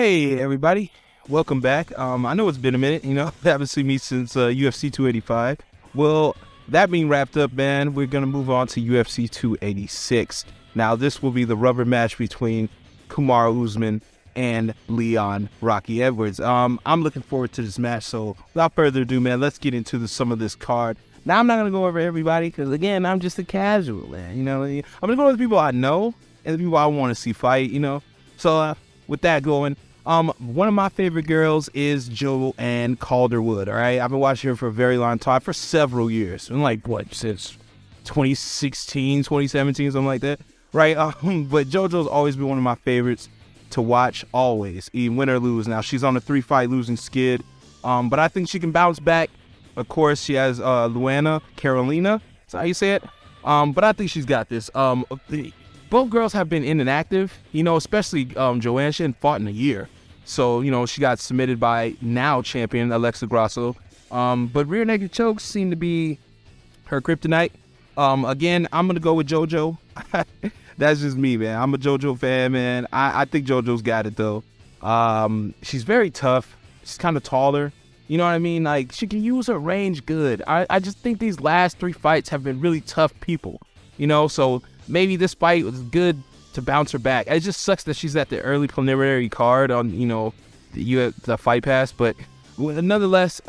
Hey everybody, welcome back. I know it's been a minute, haven't seen me since UFC 285. Well, that being wrapped up, man, we're going to move on to UFC 286. Now, this will be the rubber match between Kamaru Usman and Leon Rocky Edwards. I'm looking forward to this match, so without further ado, man, let's get into some of this card. Now, I'm not going to go over everybody because, again, I'm just a casual, man. I'm going to go with the people I know and the people I want to see fight, So, with that going, one of my favorite girls is Joanne Calderwood, all right? I've been watching her for a very long time, for several years. Since 2016, 2017, something like that, right? But JoJo's always been one of my favorites to watch, always, even win or lose. Now, she's on a 3-fight losing skid, but I think she can bounce back. Of course, she has Luana, Carolina, that's how you say it, but I think she's got this. Both girls have been in and active, especially Joanne. She hadn't fought in a year. So, she got submitted by now champion Alexa Grasso. But rear naked chokes seem to be her kryptonite. Again, I'm going to go with JoJo. That's just me, man. I'm a JoJo fan, man. I think JoJo's got it, though. She's very tough. She's kind of taller. You know what I mean? Like, she can use her range good. I just think these last 3 fights have been really tough people, so maybe this fight was good to bounce her back. It just sucks that she's at the early preliminary card on, the Fight Pass. But nonetheless,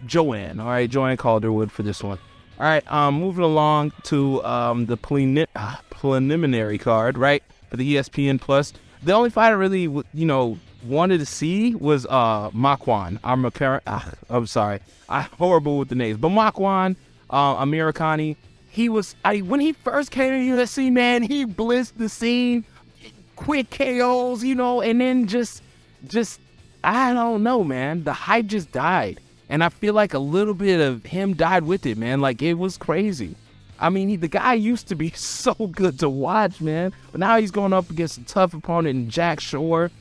Joanne. All right, Joanne Calderwood for this one. All right, moving along to the preliminary card, right, for the ESPN Plus. The only fight I really, wanted to see was Mach. I'm sorry. I'm horrible with the names. But Mach, Americani. When he first came to UFC, man, he blitzed the scene, quick KOs, and then just, I don't know, man. The hype just died. And I feel like a little bit of him died with it, man. Like, it was crazy. I mean, the guy used to be so good to watch, man. But now he's going up against a tough opponent in Jack Shore.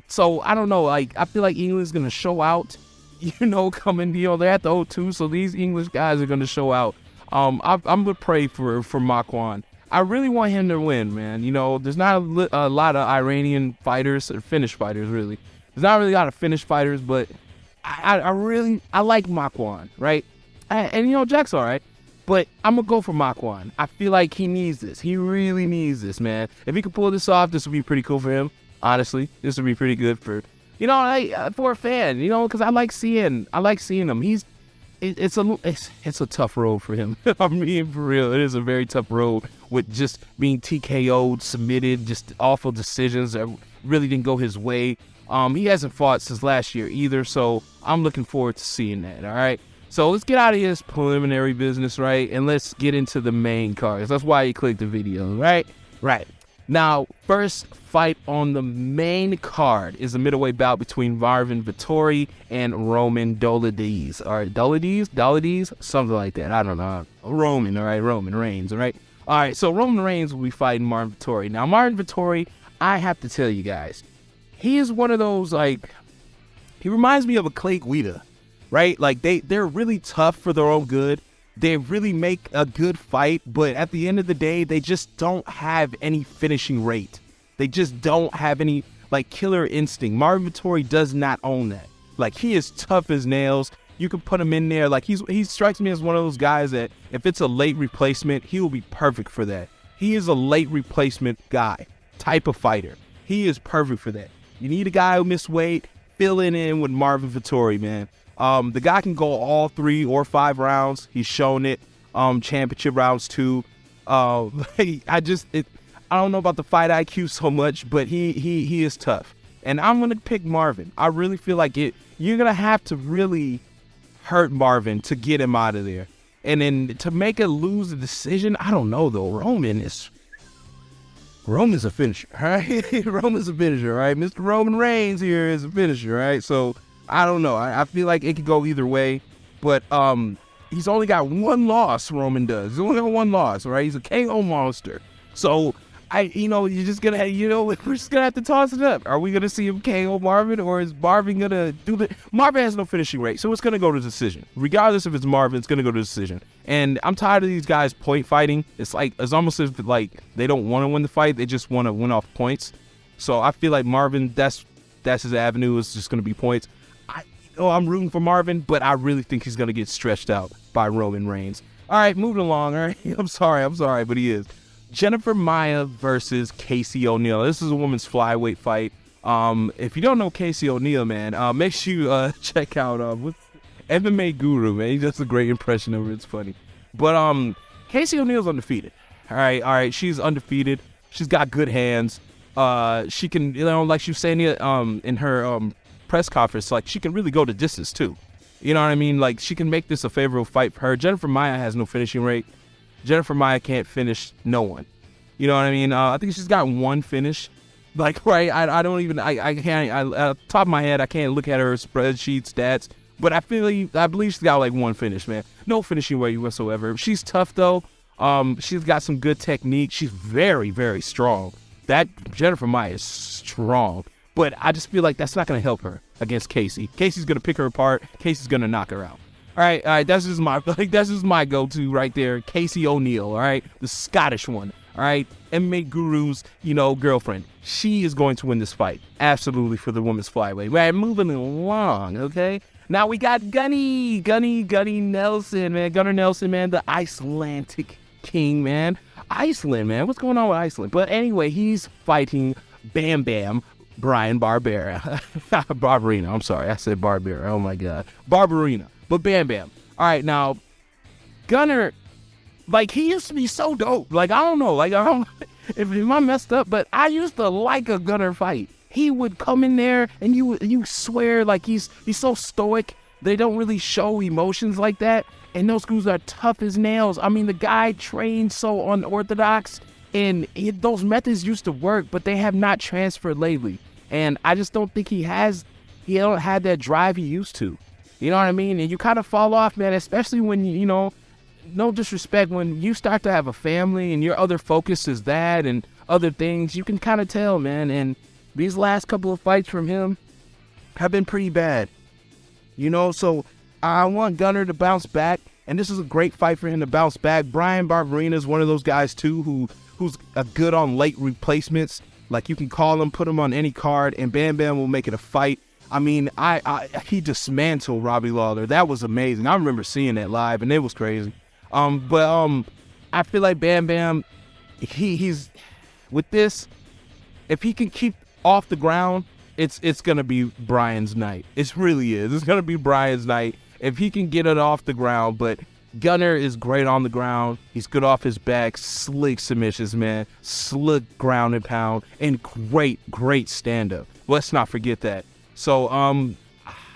So, I don't know. Like, I feel like England's going to show out, coming, they're at the O2. So, these English guys are going to show out. I'm gonna pray for Mach. I really want him to win, man. There's not a lot of Iranian fighters or Finnish fighters, really. There's not really a lot of Finnish fighters, but I like Mach, right? And Jack's all right, but I'm gonna go for Mach. I feel like he needs this. He really needs this, man. If he could pull this off, this would be pretty cool for him. Honestly, this would be pretty good for for a fan. Because I like seeing him. It's a tough road for him. I'm being for real. It is a very tough road with just being TKO'd, submitted, just awful decisions that really didn't go his way. He hasn't fought since last year either, so I'm looking forward to seeing that, all right? So let's get out of his preliminary business, right? And let's get into the main cards. That's why you clicked the video, right? Right. Now, first fight on the main card is a middleweight bout between Marvin Vittori and Roman Dolidze. All right, Dolidze, something like that. I don't know. Roman, all right, Roman Reigns, all right? All right, so Roman Reigns will be fighting Marvin Vittori. Now, Marvin Vittori, I have to tell you guys, he is one of those, he reminds me of a Clay Guida, right? Like, they're really tough for their own good. They really make a good fight, but at the end of the day, they just don't have any finishing rate. They just don't have any, killer instinct. Marvin Vittori does not own that. He is tough as nails. You can put him in there. He strikes me as one of those guys that if it's a late replacement, he will be perfect for that. He is a late replacement guy, type of fighter. He is perfect for that. You need a guy who missed weight, fill it in with Marvin Vittori, man. The guy can go all 3 or 5 rounds. He's shown it. Championship rounds too. I don't know about the fight IQ so much, but he is tough. And I'm gonna pick Marvin. I really feel like you're gonna have to really hurt Marvin to get him out of there. And then to make it lose the decision, I don't know though. Roman's a finisher, right? Roman's a finisher, right? Mr. Roman Reigns here is a finisher, right? So I don't know. I feel like it could go either way, but he's only got 1 loss. Roman does. He's only got 1 loss, right? He's a KO monster. So we're just gonna have to toss it up. Are we gonna see him KO Marvin, or is Marvin gonna do the? Marvin has no finishing rate, so it's gonna go to decision. Regardless if it's Marvin, it's gonna go to decision. And I'm tired of these guys point fighting. It's almost as if they don't want to win the fight; they just want to win off points. So I feel like Marvin, that's that's his avenue, it's just going to be points. I'm rooting for Marvin, but I really think he's going to get stretched out by Roman Reigns. All right, moving along. All right, I'm sorry, but he is. Jennifer Maia versus Casey ONeill. This is a women's flyweight fight. If you don't know Casey ONeill, man, make sure you check out MMA Guru, man. He does a great impression of her. It's funny. But Casey ONeill's undefeated. All right, she's undefeated. She's got good hands. She can, like she was saying in her press conference, like she can really go the distance too. You know what I mean? Like she can make this a favorable fight for her. Jennifer Maia has no finishing rate. Jennifer Maia can't finish no one. You know what I mean? I think she's got one finish. Like, right? I don't even, I can't, at the top of my head, I can't look at her spreadsheet stats, but I believe she's got like one finish, man. No finishing rate whatsoever. She's tough though. She's got some good technique. She's very, very strong. That Jennifer Maia is strong, but I just feel like that's not going to help her against Casey. Casey's going to pick her apart. Casey's going to knock her out. All right, that's just my go-to right there. Casey ONeill, all right, the Scottish one, all right, MMA Guru's, girlfriend. She is going to win this fight, absolutely, for the women's flyweight. Right, moving along, okay. Now we got Gunny Nelson, man, Gunnar Nelson, man, the Icelandic king, man. Iceland, man, what's going on with Iceland? But anyway, he's fighting Bam Bam. Brian Barberina. I'm sorry, I said Barbera. Oh my God, Barberina. But Bam Bam. All right, now Gunnar, like he used to be so dope. Like I don't know, like I don't if I messed up, but I used to like a Gunnar fight. He would come in there and you swear like he's so stoic. They don't really show emotions like that, and those screws are tough as nails. I mean, the guy trained so unorthodox, and those methods used to work, but they have not transferred lately. And I just don't think he don't have that drive he used to. You know what I mean? And you kind of fall off, man, especially when, no disrespect, when you start to have a family and your other focus is that and other things, you can kind of tell, man. And these last couple of fights from him have been pretty bad. So I want Gunnar to bounce back, and this is a great fight for him to bounce back. Brian Barberina is one of those guys, too, who's good on late replacements. Like, you can call him, put him on any card, and Bam Bam will make it a fight. I mean, he dismantled Robbie Lawler. That was amazing. I remember seeing that live, and it was crazy. But I feel like Bam Bam, he's with this, if he can keep off the ground, it's gonna be Brian's night. It really is. It's gonna be Brian's night if he can get it off the ground. But Gunnar is great on the ground. He's good off his back. Slick submissions, man. Slick ground and pound, and great stand-up. Let's not forget that. So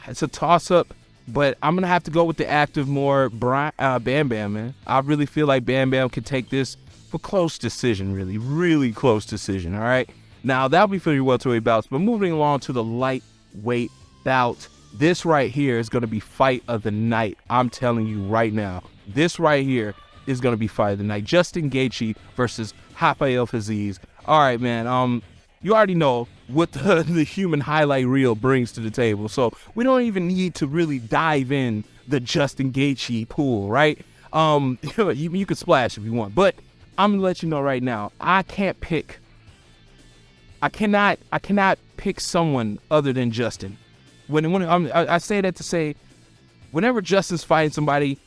it's a toss-up, but I'm gonna have to go with the active more Bam Bam, man. I really feel like Bam Bam could take this for close decision, really close decision. All right. Now that'll be for your welterweight bouts, but moving along to the lightweight bout. This right here is going to be fight of the night. I'm telling you right now, this right here is going to be fight of the night. Justin Gaethje versus Rafael Fiziev. All right, man. You already know what the human highlight reel brings to the table, so we don't even need to really dive in the Justin Gaethje pool, right? You could splash if you want, but I'm gonna let you know right now, I cannot pick someone other than Justin. I say that to say, whenever Justin's fighting somebody,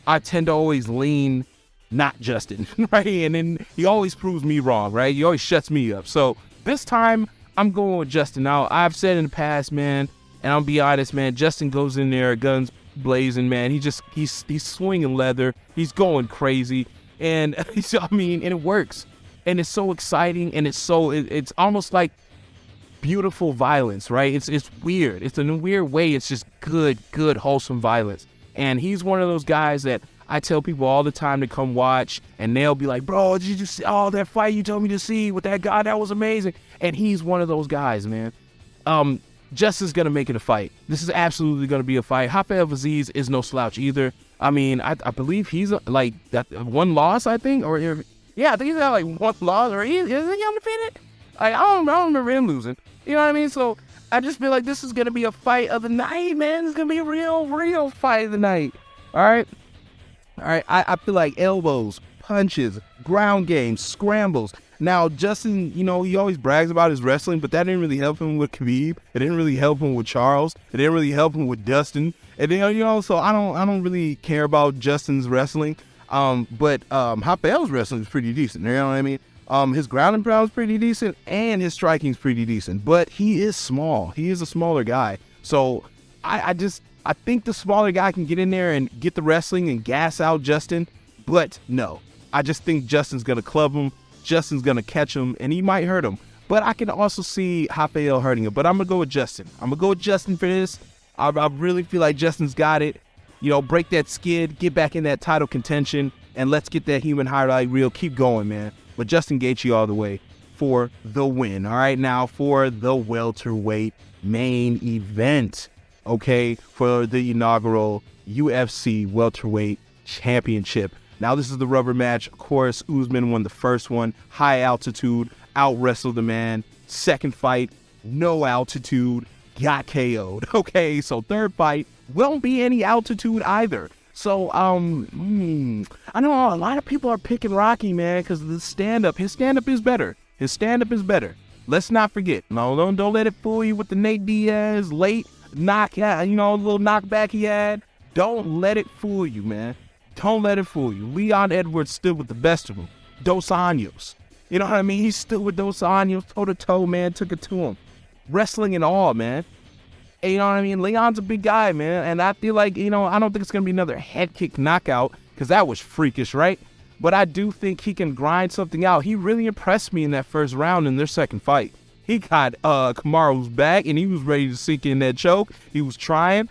I tend to always lean not Justin, right? And then he always proves me wrong, right? He always shuts me up. So this time, I'm going with Justin. Now, I've said in the past, man, and I'll be honest, man, Justin goes in there, guns blazing, man. He's swinging leather. He's going crazy. And, and it works. And it's so exciting, and it's almost like beautiful violence, right? It's weird. It's in a weird way. It's just good, wholesome violence. And he's one of those guys that I tell people all the time to come watch, and they'll be like, bro, did you see that fight you told me to see with that guy? That was amazing. And he's one of those guys, man. Justin's going to make it a fight. This is absolutely going to be a fight. Rafael Fiziev is no slouch either. I mean, I believe he's like that one loss, I think, I think he's got like one loss, or is he undefeated? Like, I don't remember him losing. You know what I mean? So I just feel like this is going to be a fight of the night, man. It's going to be a real fight of the night. All right. I feel like elbows, punches, ground game, scrambles. Now, Justin, he always brags about his wrestling, but that didn't really help him with Khabib. It didn't really help him with Charles. It didn't really help him with Dustin. And then, so I don't really care about Justin's wrestling. But Rafael's wrestling is pretty decent. You know what I mean? His ground and pound is pretty decent, and his striking is pretty decent. But he is small. He is a smaller guy. So I think the smaller guy can get in there and get the wrestling and gas out Justin. But no, I just think Justin's gonna club him. Justin's going to catch him, and he might hurt him. But I can also see Rafael hurting him. But I'm going to go with Justin. I'm going to go with Justin for this. I really feel like Justin's got it. Break that skid, get back in that title contention, and let's get that human highlight reel. Keep going, man. But Justin Gaethje all the way for the win. All right, now for the welterweight main event, okay, for the inaugural UFC welterweight championship. Now, this is the rubber match. Of course, Usman won the first one. High altitude, out-wrestled the man. Second fight, no altitude, got KO'd. Okay, so third fight, won't be any altitude either. So, I know a lot of people are picking Rocky, man, because of the stand-up. His stand-up is better. Let's not forget. No, don't let it fool you with the Nate Diaz late knock, little knockback he had. Don't let it fool you, man. Don't let it fool you. Leon Edwards stood with the best of them. Dos Anjos. You know what I mean? He stood with Dos Anjos toe-to-toe, man. Took it to him. Wrestling and all, man. And you know what I mean? Leon's a big guy, man. And I feel like, I don't think it's going to be another head kick knockout because that was freakish, right? But I do think he can grind something out. He really impressed me in that first round in their second fight. He got Kamaru's back, and he was ready to sink in that choke. He was trying.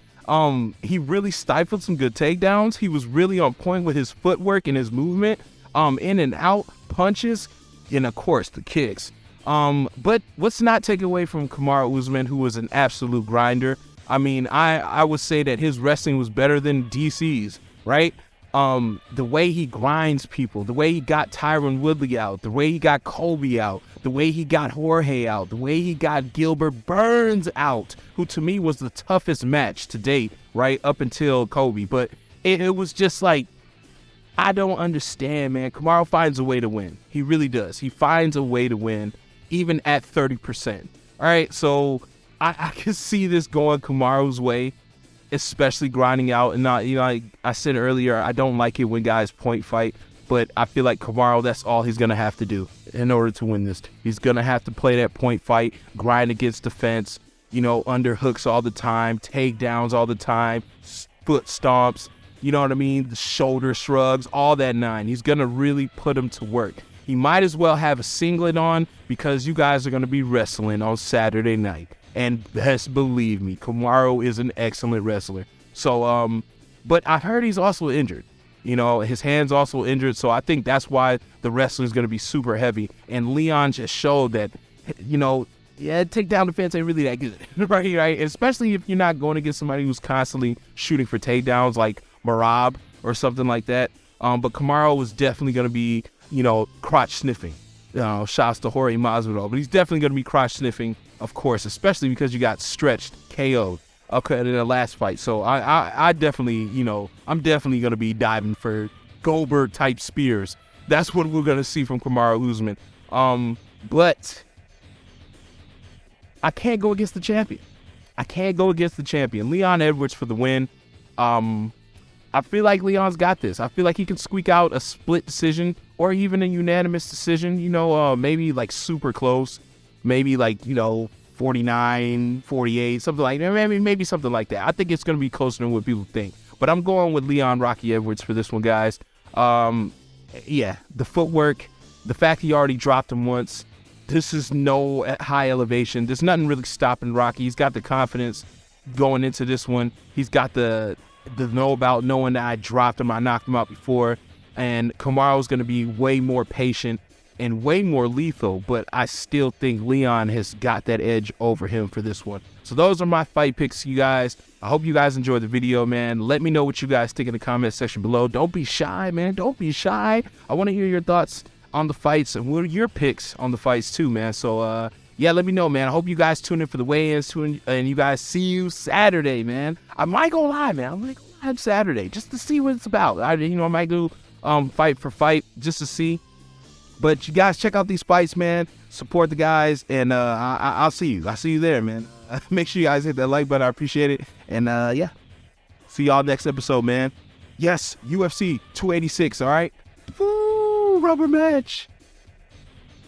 He really stifled some good takedowns. He was really on point with his footwork and his movement, in and out, punches, and of course the kicks. But let's not take away from Kamaru Usman, who was an absolute grinder. I mean, I would say that his wrestling was better than DC's, right? The way he grinds people, the way he got Tyron Woodley out, the way he got Colby out, the way he got Jorge out, the way he got Gilbert Burns out, who to me was the toughest match to date, right, up until Colby. But it was just like, I don't understand, man. Kamaru finds a way to win. He really does. He finds a way to win, even at 30%. All right, so I can see this going Kamaru's way, especially grinding out. And not, like I said earlier, I don't like it when guys point fight, but I feel like Kamaru, that's all he's going to have to do in order to win this. He's going to have to play that point fight, grind against defense, underhooks all the time, takedowns all the time, foot stomps, you know what I mean? The shoulder shrugs, all that nine. He's going to really put him to work. He might as well have a singlet on because you guys are going to be wrestling on Saturday night. And best believe me, Kamaru is an excellent wrestler. So, but I heard he's also injured. His hand's also injured. So I think that's why the wrestling is going to be super heavy. And Leon just showed that, takedown defense ain't really that good, right? Especially if you're not going against somebody who's constantly shooting for takedowns like Marab or something like that. But Kamaru was definitely going to be, crotch sniffing. Shouts to Jorge Masvidal, but he's definitely going to be crotch sniffing, of course, especially because you got stretched, KO'd, in the last fight. So I definitely, I'm definitely going to be diving for Goldberg type spears. That's what we're going to see from Kamaru Usman. But I can't go against the champion. Leon Edwards for the win. I feel like Leon's got this. I feel like he can squeak out a split decision or even a unanimous decision, maybe like super close, maybe like, 49, 48, something like that. Maybe something like that. I think it's going to be closer than what people think. But I'm going with Leon Rocky Edwards for this one, guys. The footwork, the fact he already dropped him once, this is no high elevation. There's nothing really stopping Rocky. He's got the confidence going into this one. He's got the knowing that I dropped him, I knocked him out before, and Kamaru's going to be way more patient and way more lethal, but I still think Leon has got that edge over him for this one. So those are my fight picks, you guys. I hope you guys enjoyed the video, man. Let me know what you guys think in the comment section below. Don't be shy, man. Don't be shy. I want to hear your thoughts on the fights and what are your picks on the fights too, man. So, let me know, man. I hope you guys tune in for the weigh-ins, and you guys see you Saturday, man. I might go live, man. I might go live Saturday just to see what it's about. I might do fight for fight just to see. But you guys check out these fights, man. Support the guys, and I'll see you. I'll see you there, man. Make sure you guys hit that like button. I appreciate it. And yeah, see y'all next episode, man. Yes, UFC 286. All right. Woo, rubber match.